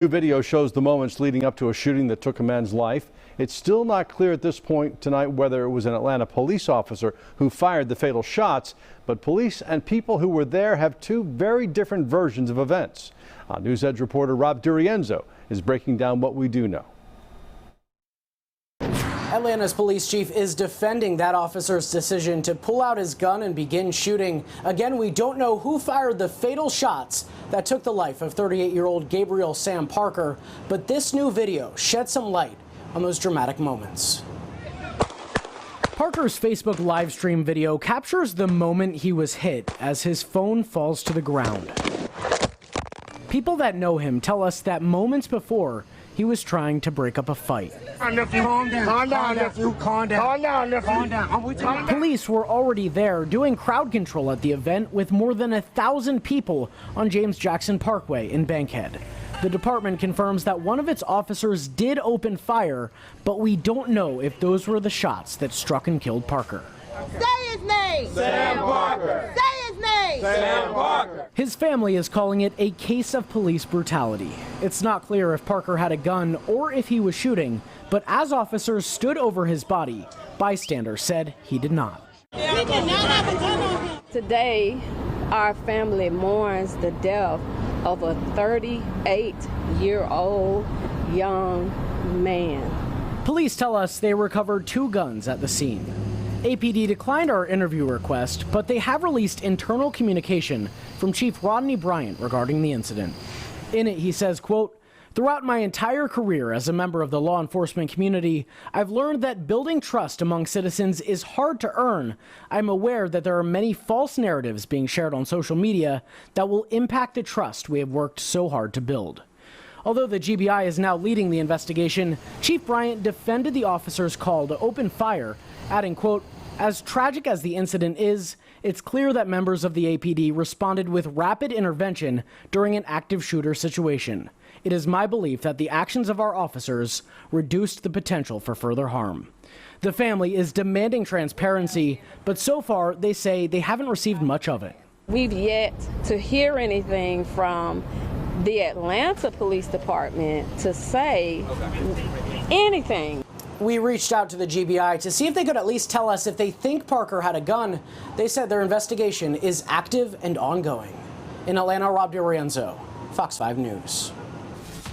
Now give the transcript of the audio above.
New video shows the moments leading up to a shooting that took a man's life. It's still not clear at this point tonight whether it was an Atlanta police officer who fired the fatal shots, but police and people who were there have two very different versions of events. News Edge reporter Rob Durienzo is breaking down what we do know. Atlanta's police chief is defending that officer's decision to pull out his gun and begin shooting. Again, we don't know who fired the fatal shots that took the life of 38-year-old Gabriel Sam Parker, but this new video sheds some light on those dramatic moments. Parker's Facebook live stream video captures the moment he was hit as his phone falls to the ground. People that know him tell us that moments before, he was trying to break up a fight. Calm down, nephew. Calm down. Police were already there doing crowd control at the event with more than 1,000 people on James Jackson Parkway in Bankhead. The department confirms that one of its officers did open fire, but we don't know if those were the shots that struck and killed Parker. Say his name! Sam Parker! Say his name! Sam Parker! His family is calling it a case of police brutality. It's not clear if Parker had a gun or if he was shooting, but as officers stood over his body, bystanders said he did not. He did not have a gun on him. Today, our family mourns the death of a 38-year-old young man. Police tell us they recovered 2 guns at the scene. APD declined our interview request, but they have released internal communication from Chief Rodney Bryant regarding the incident. In it, he says, quote, "Throughout my entire career as a member of the law enforcement community, I've learned that building trust among citizens is hard to earn. I'm aware that there are many false narratives being shared on social media that will impact the trust we have worked so hard to build." Although the GBI is now leading the investigation, Chief Bryant defended the officer's call to open fire, adding, quote, "As tragic as the incident is, it's clear that members of the APD responded with rapid intervention during an active shooter situation. It is my belief that the actions of our officers reduced the potential for further harm." The family is demanding transparency, but so far they say they haven't received much of it. We've yet to hear anything from the Atlanta Police Department to say anything. We reached out to the GBI to see if they could at least tell us if they think Parker had a gun. They said their investigation is active and ongoing. In Atlanta, Rob Durienzo, Fox 5 News.